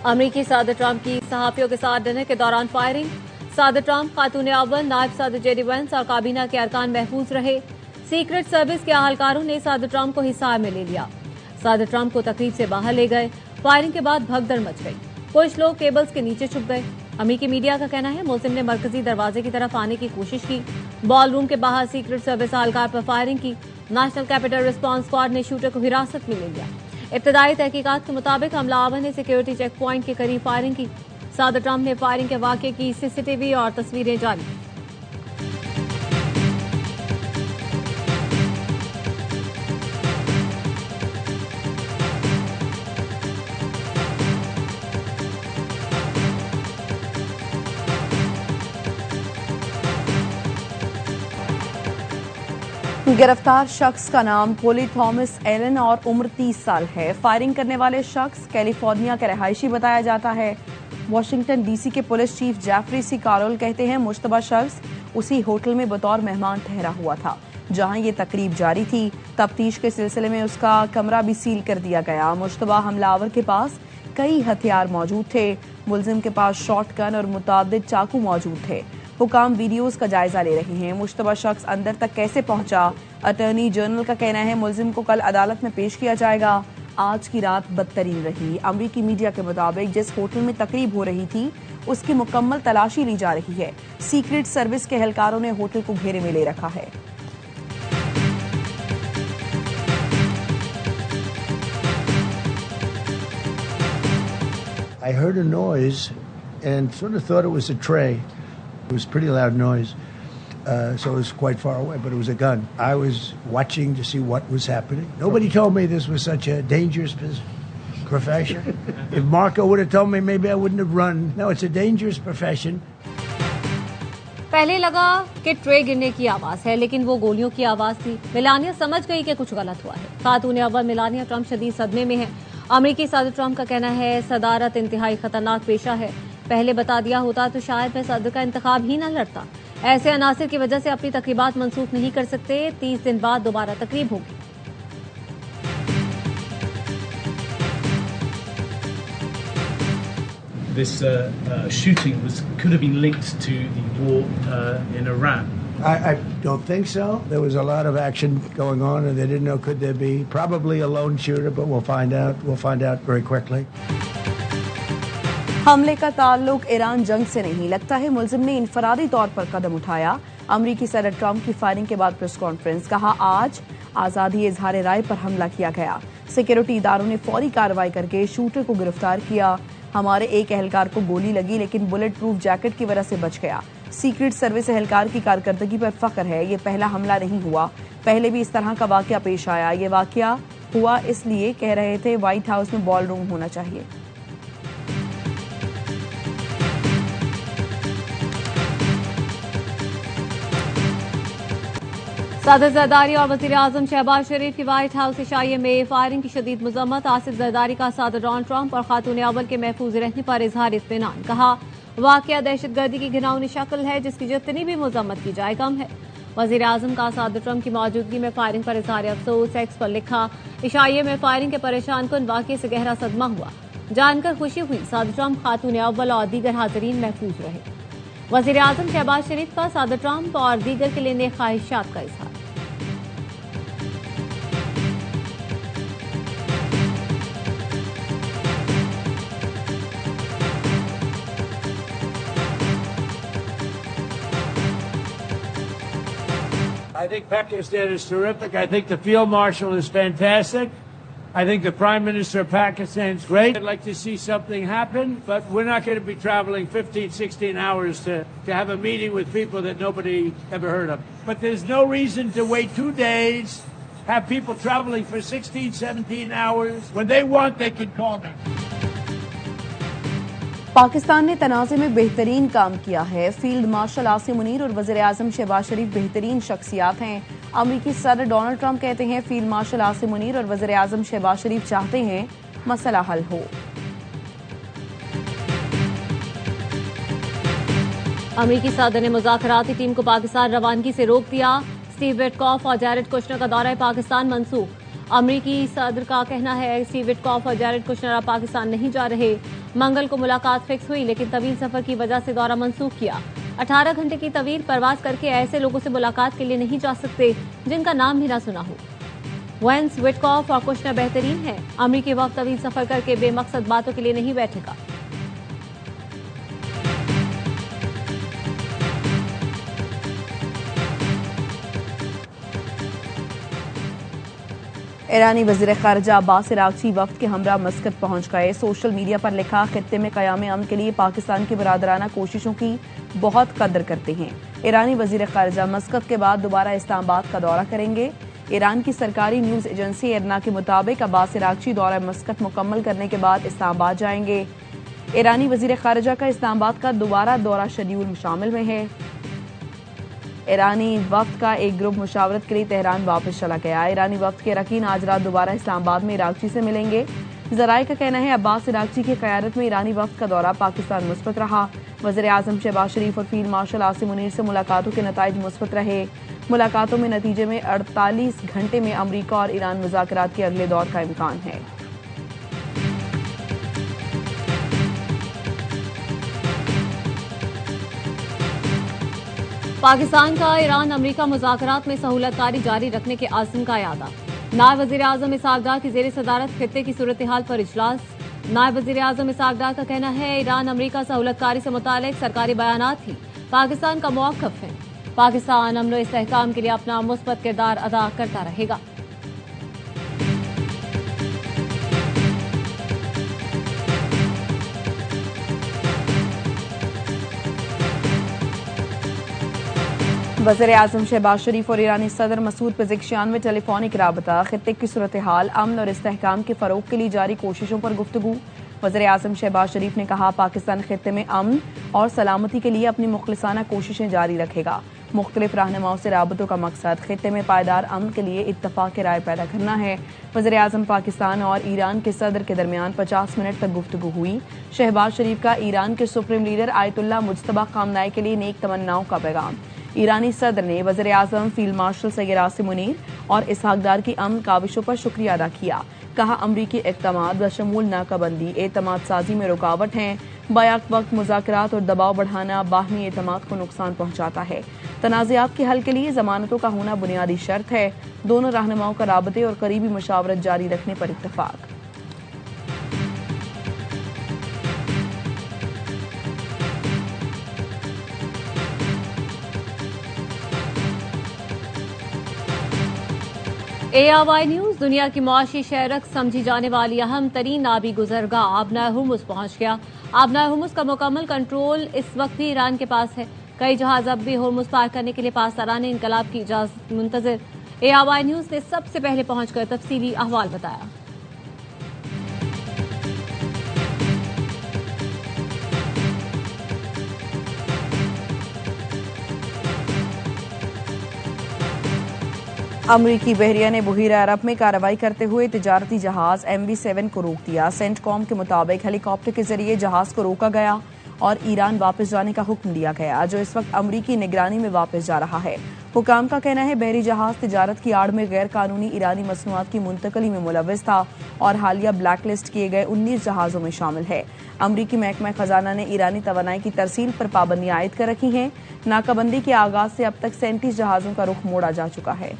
अमेरिकी सदर ट्रंप की सहाफियों के साथ डिनर के दौरान फायरिंग। सदर ट्रंप, खातून अव्वल, नायब सदर जेडी वेंस और काबीना के अरकान महफूज रहे। सीक्रेट सर्विस के अहलकारों ने सदर ट्रंप को हिसार में ले लिया। सदर ट्रंप को तकरीब से बाहर ले गए। फायरिंग के बाद भगदड़ मच गई। कुछ लोग टेबल्स के नीचे छुप गए। अमेरिकी मीडिया का कहना है मुलजिम ने मरकजी दरवाजे की तरफ आने की कोशिश की। बॉल रूम के बाहर सीक्रेट सर्विस एहलकार पर फायरिंग की। नेशनल कैपिटल रिस्पांस स्क्वाड ने शूटर को हिरासत में ले लिया। इब्तदाई तहकीकात के मुताबिक हमलावर ने सिक्योरिटी चेक प्वाइंट के करीब फायरिंग की। सदर ट्रंप ने फायरिंग के वाकये की सीसीटीवी और तस्वीरें जारी की। गिरफ्तार शख्स का नाम पोली थॉमस एलन और उम्र 30 साल है। फायरिंग करने वाले शख्स कैलिफोर्निया का रहायशी बताया जाता है। वाशिंगटन डीसी के पुलिस चीफ जेफरी सी कारोल कहते हैं मुश्तबा शख्स उसी होटल में बतौर मेहमान ठहरा हुआ था जहां ये तकरीब जारी थी। तफ्तीश के सिलसिले में उसका कमरा भी सील कर दिया गया। मुश्तबा हमलावर के पास कई हथियार मौजूद थे। मुलजिम के पास शॉटगन और मुतादिद चाकू मौजूद थे। हुकाम वीडियोस का जायजा ले रहे हैं। मुश्तबा शख्स अंदर तक कैसे पहुंचा? अटॉर्नी जनरल का कहना है मुलजिम को कल अदालत में पेश किया जाएगा। आज की रात बदतरीन रही। अमेरिकी मीडिया के मुताबिक जिस होटल में तकरीब हो रही थी उसकी मुकम्मल तलाशी ली जा रही है। सीक्रेट सर्विस के एहलकारों ने होटल को घेरे में ले रखा है। I heard a noise and sort of thought it was a tray. It was a pretty loud noise, so it was quite far away, but it was a gun. I was watching to see what was happening. Nobody told me this was such a dangerous profession. If Marco would have told me, maybe I wouldn't have run. No, it's a dangerous profession. पहले लगा कि tray गिरने की आवाज है, लेकिन वो गोलियों की आवाज थी। मेलानिया समझ गई कि कुछ गलत हुआ है। खातून अव्वल मेलानिया ट्रंप शदीद सदमे में है। अमेरिकी सदर ट्रंप का कहना है सदारत इंतहाई खतरनाक पेशा है। पहले बता दिया होता तो शायद मैं सदर का इंतखाब ही न लड़ता। ऐसे अनासिर की वजह से अपनी तकरीबात मंसूख नहीं कर सकते। 30 दिन बाद दोबारा तकरीब होगी। This shooting could have been linked to the war in Iran. I don't think so. There was a lot of action going on, and they didn't know could there be probably a lone shooter, but we'll find out. We'll find out very quickly. हमले का ताल्लुक Iran जंग से नहीं। लगता है मुलजिम ने इनफरादी तौर पर कदम उठाया। अमेरिकी सदर ट्रंप की फायरिंग के बाद प्रेस कॉन्फ्रेंस। कहा आज आजादी इजहार राय पर हमला किया गया। सिक्योरिटी इदारों ने फौरी कार्रवाई करके शूटर को गिरफ्तार किया। हमारे एक एहलकार को गोली लगी लेकिन बुलेट प्रूफ जैकेट की वजह से बच गया। सीक्रेट सर्विस एहलकार की कारकर्दगी पर फख्र है। ये पहला हमला नहीं हुआ, पहले भी इस तरह का वाकया पेश आया। ये वाकया हुआ इसलिए कह रहे थे व्हाइट हाउस में बॉल रूम होना चाहिए। सदर जरदारी और वजीर आजम शहबाज शरीफ की व्हाइट हाउस इशाइये में फायरिंग की शदीद मजम्मत। आसिफ जरदारी का सदर डोनाल्ड ट्रंप और खातून अव्वल के महफूज रहने पर इजहार इत्मीनान। कहा वाकया दहशतगर्दी की घिनौनी शक्ल है जिसकी जितनी भी मजम्मत की जाए कम है। वजीर आजम का सदर ट्रंप की मौजूदगी में फायरिंग पर इजहार अफसोस। एक्स पर लिखा इशाइये में फायरिंग के परेशान कुन वाकये से गहरा सदमा हुआ। जानकर खुशी हुई सदर ट्रंप, खातून अव्वल और दीगर हाजरीन महफूज रहे। वजीर आजम शहबाज शरीफ का सदर ट्रंप और दीगर के लिए नेक ख्वाहिशात का इजहार। I think Pakistan is terrific. I think the Field Marshal is fantastic. I think the Prime Minister of Pakistan is great. I'd like to see something happen, but we're not going to be traveling 15, 16 hours to have a meeting with people that nobody ever heard of. But there's no reason to wait 2 days, have people traveling for 16, 17 hours. When they want, they can call me. Pakistan ने तनाज़े में बेहतरीन काम किया है। Field marshal Asim Munir और वज़ीर आज़म शहबाज शरीफ बेहतरीन शख्सियात हैं। अमेरिकी सदर डोनाल्ड ट्रंप कहते हैं फील्ड मार्शल आसिम मुनीर और वज़ीर आज़म शहबाज शरीफ चाहते हैं मसला हल हो। अमेरिकी सदर ने मुज़ाकराती टीम को पाकिस्तान रवानगी से रोक दिया। स्टीव विटकॉफ और जैरेड कुशनर का दौरा पाकिस्तान मंसूख। अमेरिकी सदर का कहना है स्टीव विटकॉफ और जैरेड कुशनर अब पाकिस्तान नहीं जा रहे। मंगल को मुलाकात फिक्स हुई, लेकिन तवील सफर की वजह से दौरा मंसूख किया। 18 घंटे की तवील परवाज करके ऐसे लोगों से मुलाकात के लिए नहीं जा सकते जिनका नाम भी ना सुना हो। वेंस, विटकॉफ और कुशनर बेहतरीन है। अमरीकी वक्त तवील सफर करके बेमकसद बातों के लिए नहीं बैठेगा। ईरानी वजीर खारजा अब्बास अरागची वफ्द के हमरा मस्कत पहुंच गए। सोशल मीडिया पर लिखा, खित्ते में क़याम अमन के लिए पाकिस्तान की बरादराना कोशिशों की बहुत कदर करते हैं। ईरानी वजीर खारजा मस्कत के बाद दोबारा इस्लामाबाद का दौरा करेंगे। ईरान की सरकारी न्यूज एजेंसी इरना के मुताबिक अब्बास अरागची दौरा मस्कत मुकम्मल करने के बाद इस्लामाबाद जाएंगे। ईरानी वजीर खारजा का इस्लामाबाद का दोबारा दौरा शेड्यूल शामिल में है। ईरानी वफ्द का एक ग्रुप मुशावरत के लिए तेहरान वापस चला गया। ईरानी वफ्द के अरकान आज रात दोबारा इस्लामाबाद में अरागची से मिलेंगे। जराये का कहना है अब्बास अरागची की क़यादत में ईरानी वफ्द का दौरा पाकिस्तान मुस्बत रहा। वज़ीर आज़म शहबाज शरीफ और फील्ड मार्शल आसिम मुनीर से मुलाकातों के नताइज मुस्बत रहे। मुलाकातों में नतीजे में 48 घंटे में अमरीका और ईरान मुज़ाकरात के अगले दौर का इम्कान है। पाकिस्तान का ईरान अमरीका मुज़ाकरात में सहूलतकारी जारी रखने के आज़म का यादा। नायब वज़ीर आज़म इसहाक डार की ज़ेर सदारत खित्ते की सूरत हाल पर इजलास। नायब वज़ीर आज़म इसहाक डार का कहना है ईरान अमरीका सहूलतकारी से मुतालिक सरकारी बयानात ही पाकिस्तान का मौक़िफ़ है। पाकिस्तान अमन व इस्तेहकाम के लिए अपना मुस्बत किरदार अदा करता रहेगा। वज़ीर आज़म शहबाज शरीफ और ईरानी सदर मसूद पेज़ेश्कियान में टेलीफोनिक राबता। खित्ते की सूरत हाल, अमन और इस्तेहकाम के फ़रोग़ के लिए जारी कोशिशों पर गुफ्तगू। वज़ीर आज़म शहबाज शरीफ ने कहा पाकिस्तान खित्ते में अमन और सलामती के लिए अपनी मुखलिसाना कोशिशें जारी रखेगा। मुख्तलिफ रहनुमाओं से राबतों का मकसद खित्ते में पायदार अमन के लिए इत्तफ़ाक़ राय पैदा करना है। वज़ीर आज़म पाकिस्तान और ईरान के सदर के दरमियान 50 मिनट तक गुफ्तगू हुई। शहबाज शरीफ का ईरान के supreme leader Ayatollah Mojtaba Khamenei के लिए नेक तमन्नाओं का पैगाम। ईरानी सदर ने वज़ीर आज़म, फील्ड मार्शल सैयद आसिम मुनीर और इसहाक डार की अमन काविशों पर शुक्रिया अदा किया। कहा अमरीकी इक़दामात बशमूल नाकाबंदी एतमाद साजी में रुकावट हैं। बैक वक्त मुज़ाकरात और दबाव बढ़ाना बाहमी एतमाद को नुकसान पहुंचाता है। तनाज़ात के हल के लिए ज़मानतों का होना बुनियादी शर्त है। दोनों रहनुमाओं का राबते और करीबी मुशावरत जारी रखने पर इत्तफ़ाक़। ARY न्यूज दुनिया की मुआशी शहरक समझी जाने वाली अहम तरीन आबी गुजरगाह आबनाए हुर्मुज़ पहुंच गया। आबनाए हुर्मुज़ का मुकम्मल कंट्रोल इस वक्त भी ईरान के पास है। कई जहाज अब भी हुर्मुज़ पार करने के लिए पासदाराने इनकलाब की इजाजत मुंतज़िर। ARY न्यूज ने सबसे पहले पहुंचकर तफसीली अहवाल बताया। अमरीकी बहरिया ने बहीरा अरब में कार्रवाई करते हुए तिजारती जहाज MV7 को रोक दिया। सेंटकॉम के मुताबिक हेलीकॉप्टर के जरिए जहाज को रोका गया और ईरान वापस जाने का हुक्म दिया गया, जो इस वक्त अमरीकी निगरानी में वापस जा रहा है। हुकाम का कहना है बहरी जहाज तिजारत की आड़ में गैर कानूनी ईरानी मसनूआत की मुंतकली में मुलव्वस था और हालिया ब्लैकलिस्ट किए गए 19 जहाजों में शामिल है। अमरीकी महकमा खजाना ने ईरानी तवानाई की तरसील पर पाबंदी आयद कर रखी है। नाकाबंदी के आगाज से अब तक 37 जहाजों का रुख मोड़ा जा चुका है।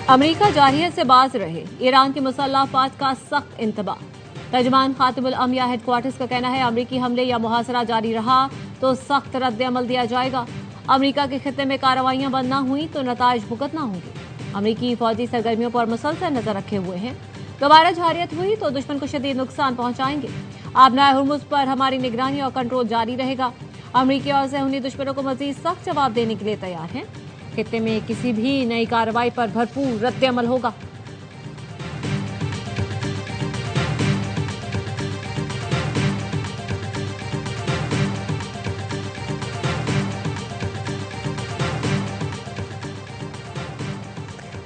अमरीका जारहियत से बाज रहे, ईरान के मुसल्लह अफवाज का सख्त इंतबाह। तर्जमान खातिमुल अम्बिया हेडक्वार्टर्स का कहना है अमरीकी हमले या मुहासरा जारी रहा तो सख्त रद्द अमल दिया जाएगा। अमरीका के खित्ते में कार्रवाइयां बंद न हुई तो नताइज भुगतना होंगे। अमरीकी फौजी सरगर्मियों पर मुसलसल नजर रखे हुए हैं। दोबारा जारहियत हुई तो दुश्मन को शदीद नुकसान पहुंचाएंगे। आबनाए हुर्मुज़ पर हमारी निगरानी और कंट्रोल जारी रहेगा। अमरीकी और सहूनी दुश्मनों को मजीद सख्त जवाब देने के लिए तैयार हैं। खित्ते में किसी भी नई कार्रवाई पर भरपूर रद्द अमल होगा।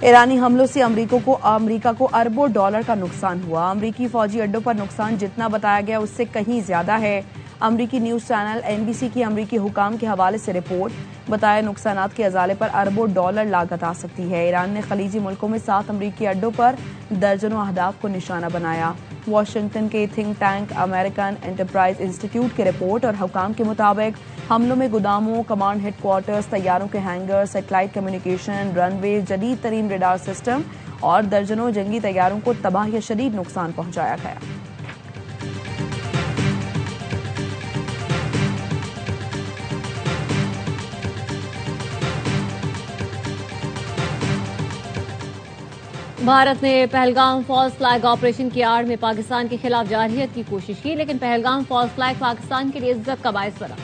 ईरानी हमलों से अमरीका को अरबों डॉलर का नुकसान हुआ। अमरीकी फौजी अड्डों पर नुकसान जितना बताया गया उससे कहीं ज्यादा है। अमरीकी न्यूज चैनल NBC की अमरीकी हुकाम के हवाले से रिपोर्ट। बताया नुकसानात के अजाले पर अरबों डॉलर लागत आ सकती है। ईरान ने खलीजी मुल्कों में 7 अमरीकी अड्डों पर दर्जनों अहदाफ को निशाना बनाया। वाशिंगटन के think tank American enterprise institute की रिपोर्ट और हुकाम के मुताबिक हमलों में गोदामों, कमांड हेडक्वार्टर्स, तैयारों के हैंगर, सैटेलाइट कम्युनिकेशन, रनवे, जदीद तरीन रेडार सिस्टम और दर्जनों जंगी तैयारों को तबाह या शदीद नुकसान पहुंचाया गया। भारत ने पहलगाम फॉल्स फ्लैग ऑपरेशन की आड़ में पाकिस्तान के खिलाफ जारहियत की कोशिश की, लेकिन पहलगाम फॉल्स फ्लैग पाकिस्तान के लिए इज्जत का बायस बना।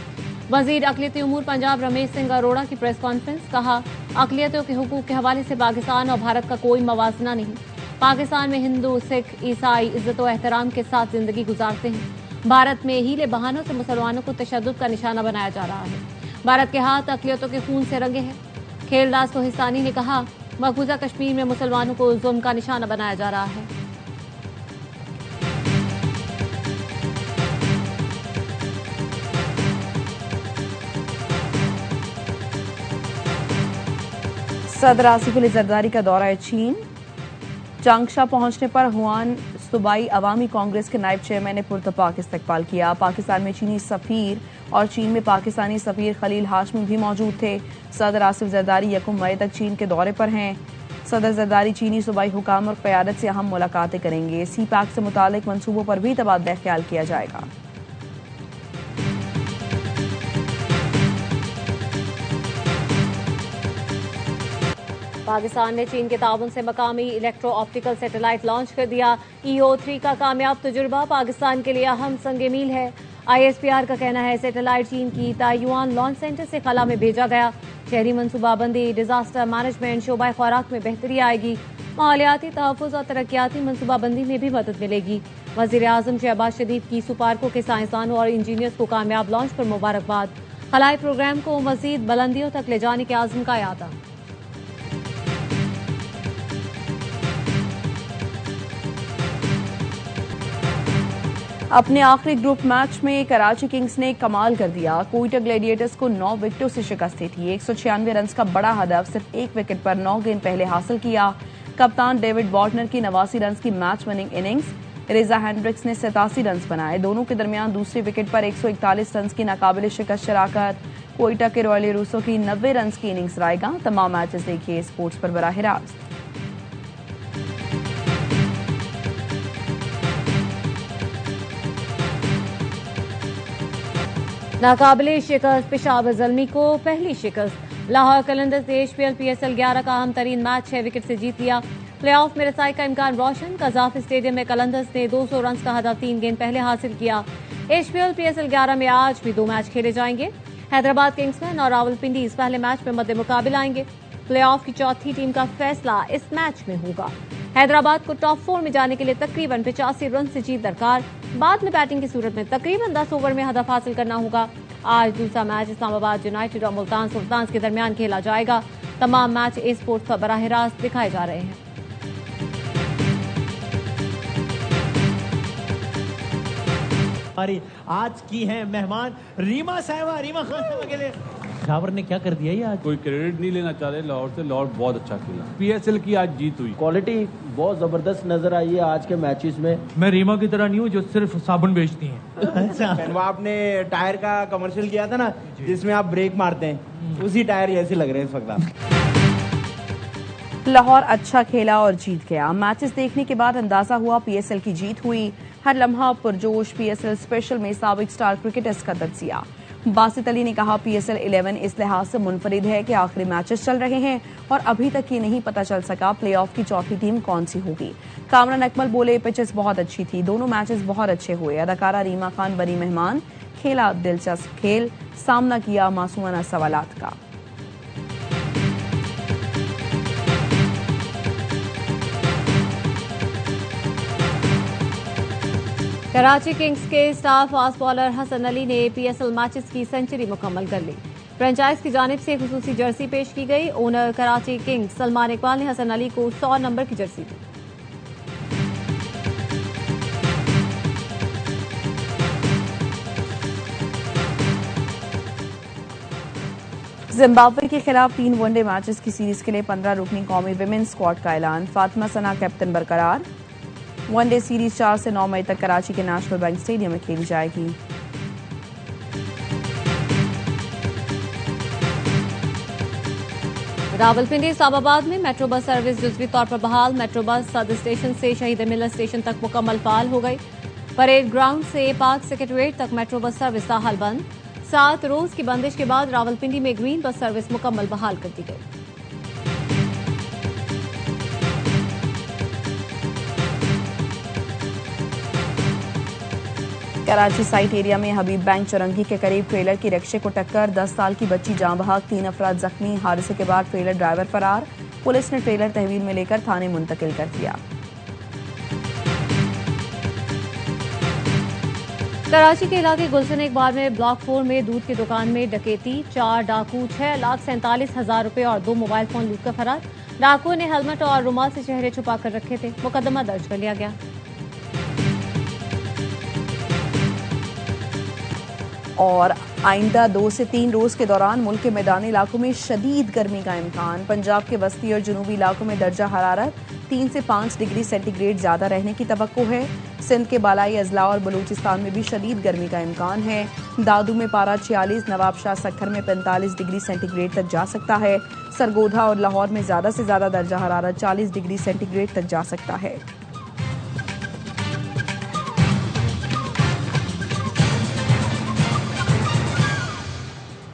वजीर अक़लियती उमूर पंजाब रमेश सिंह अरोड़ा की प्रेस कॉन्फ्रेंस। कहा, अक़लियतों के हुकूक के हवाले से पाकिस्तान और भारत का कोई मवाजना नहीं। पाकिस्तान में हिंदू, सिख, ईसाई इज्जत और एहतराम के साथ जिंदगी गुजारते हैं। भारत में हीले बहानों से मुसलमानों को तशद्दुद का निशाना बनाया जा रहा है। भारत के हाथ अक़लियतों के खून से रंगे हैं। खेलदास को हिसानी ने कहा, मकबूजा कश्मीर में मुसलमानों को जुल्म का निशाना बनाया जा रहा है। सदर आसिफ अली जरदारी का दौरा चीन। चांगशा पहुंचने पर हुआन सूबाई अवामी कांग्रेस के नायब चेयरमैन ने पुरतपाक इस्तकबाल किया। पाकिस्तान में चीनी सफीर और चीन में पाकिस्तानी सफीर खलील हाशमी भी मौजूद थे। सदर आसिफ जरदारी 1 मई तक चीन के दौरे पर हैं। सदर जरदारी चीनी सूबाई हुकाम और क़यादत से अहम मुलाकातें करेंगे। CPAC से मुतालिक मंसूबों पर भी तबादला ख्याल किया जाएगा। पाकिस्तान ने चीन के ताउन से मकामी इलेक्ट्रो ऑप्टिकल सैटेलाइट लॉन्च कर दिया। EO3 का कामयाब तजुर्बा पाकिस्तान के लिए अहम संग मील है। ISPR का कहना है, सैटेलाइट चीन की ताइयुआन लॉन्च सेंटर से खला में भेजा गया। शहरी मनसूबाबंदी, डिजास्टर मैनेजमेंट, शोबा खुराक में बेहतरी आएगी। माहौलियाती तहफ़्फ़ुज़ और तरक्याती मनसूबाबंदी में भी मदद मिलेगी। वज़ीर आज़म शहबाज शरीफ की सुपार्को के साइंसदानों और इंजीनियर्स को कामयाब लॉन्च पर मुबारकबाद। खलाई प्रोग्राम को मज़ीद बुलंदियों तक ले जाने के आज़म का यादा। अपने आखिरी ग्रुप मैच में कराची किंग्स ने कमाल कर दिया। कोयटा ग्लैडिएटर्स को 9 विकेटों से शिकस्त दी थी। 196 रन का बड़ा हदफ सिर्फ 1 विकेट पर 9 गेंद पहले हासिल किया। कप्तान डेविड वार्नर की 89 रन की मैच विनिंग इनिंग्स। रेजा हैंड्रिक्स ने 87 रन बनाए। दोनों के दरमियान दूसरी विकेट पर 141 रन की नाकाबिल शिकस्त शराकत। कोयटा के रॉयल रूसो की 90 रन की इनिंग्स रायगा। तमाम मैचेस देखिए स्पोर्ट्स पर बराह रास्त। नाकाबिले शिकस्त पेशावर ज़ल्मी को पहली शिकस्त। लाहौर कलंदर्स ने HPL PSL 11 का अहम तरीन मैच 6 विकेट से जीत लिया। प्लेऑफ में रसाई का इम्कान रोशन। कजाफी स्टेडियम में कलंदर्स ने 200 रन का हदफ 3 गेंद पहले हासिल किया। HPL PSL 11 में आज भी 2 मैच खेले जाएंगे। हैदराबाद किंग्समैन और रावलपिंडीज पहले मैच में मद्दे मुकाबिल आएंगे। प्लेऑफ की चौथी टीम का फैसला इस मैच में होगा। हैदराबाद को टॉप 4 में जाने के लिए तकरीबन 85 रन से जीत दरकार। बाद में बैटिंग की सूरत में तकरीबन 10 ओवर में हदफ हासिल करना होगा। आज दूसरा मैच इस्लामाबाद यूनाइटेड और मुल्तान सुल्तान्स के दरमियान खेला जाएगा। तमाम मैच ए स्पोर्ट्स पर बराह रास्त दिखाए जा रहे हैं। हमारी आज की है मेहमान रीमा साहिबा। रीमा खान साहब के लिए शावर ने क्या कर दिया ये आज? कोई क्रेडिट नहीं लेना चाह रहे लाहौर से। लाहौर बहुत अच्छा खेला। PSL की आज जीत हुई। क्वालिटी बहुत जबरदस्त नजर आई है आज के मैचेस में। मैं रीमा की तरह नहीं हूँ जो सिर्फ साबुन बेचती हैं। अच्छा, आपने टायर का कमर्शियल किया था ना जिसमें आप ब्रेक मारते हैं, उसी टायर जैसे लग रहे हैं इस वक्त आप। लाहौर अच्छा खेला और जीत गया। मैचेस देखने के बाद अंदाजा हुआ PSL की जीत हुई। हर लम्हा पुरजोश। PSL स्पेशल में साबिक स्टार क्रिकेटर्स का तज्जिया। बासित अली ने कहा, PSL 11 इस लिहाज से मुनफरिद है कि आखिरी मैचेस चल रहे हैं और अभी तक ये नहीं पता चल सका प्लेऑफ की चौथी टीम कौन सी होगी। कामरान अकमल बोले, पिचेस बहुत अच्छी थी, दोनों मैचेस बहुत अच्छे हुए। अदाकारा रीमा खान बनी मेहमान। खेला दिलचस्प खेल, सामना किया मासूमाना सवालात का। कराची किंग्स के star fast bowler Hasan Ali ने PSL मैचेस की सेंचुरी मुकम्मल कर ली। फ्रेंचाइज की जानिब से खुसूसी जर्सी पेश की गई। ओनर कराची किंग्स सलमान इकबाल ने हसन अली को 100 नंबर की जर्सी दी। जिम्बाब्वे के खिलाफ 3 वनडे मैचेस की सीरीज के लिए 15 रुकनी कौमी विमेन स्क्वाड का ऐलान। फातिमा सना कैप्टन बरकरार। वनडे सीरीज 4 से 9 मई तक कराची के नेशनल बैंक स्टेडियम में खेली जाएगी। रावलपिंडी इस्लामाबाद में मेट्रो बस सर्विस जुज़वी तौर पर बहाल। मेट्रो बस सदर स्टेशन से शहीद मिलर स्टेशन तक मुकम्मल फाल हो गई। परेड ग्राउंड से पाक सेक्रेटरीट तक मेट्रो बस सर्विस ताहाल बंद। 7 रोज की बंदिश के बाद रावलपिंडी में ग्रीन बस सर्विस मुकम्मल बहाल कर दी गई। कराची साइट एरिया में हबीब बैंक चौरंगी के करीब ट्रेलर की रिक्शे को टक्कर। 10 साल की बच्ची जाँ बहक, 3 अफराद जख्मी। हादसे के बाद ट्रेलर ड्राइवर फरार। पुलिस ने ट्रेलर तहवील में लेकर थाने मुंतकिल कर दिया। कराची के इलाके गुलशन इकबाल में ब्लॉक 4 में दूध की दुकान में डकैती। 4 डाकू 6,47,000 रुपए और 2 मोबाइल फोन लूट कर फरार। डाकुओं ने हेलमेट और रुमाल से चेहरे छुपा कर रखे थे। मुकदमा दर्ज कर लिया गया। और आइंदा 2 से 3 रोज के दौरान मुल्क के मैदानी इलाकों में शदीद गर्मी का इम्कान। पंजाब के वस्ती और जनूबी इलाकों में दर्जा हरारत 3 से 5 डिग्री सेंटीग्रेड ज्यादा रहने की तवक्को है। सिंध के बालाई अजला और बलूचिस्तान में भी शदीद गर्मी का इम्कान है। दादू में पारा 46, नवाबशाह सक्खर में 45 डिग्री सेंटीग्रेड तक जा सकता है। सरगोधा और लाहौर में ज्यादा से ज्यादा दर्जा हरारत 40 डिग्री सेंटीग्रेड तक जा सकता है।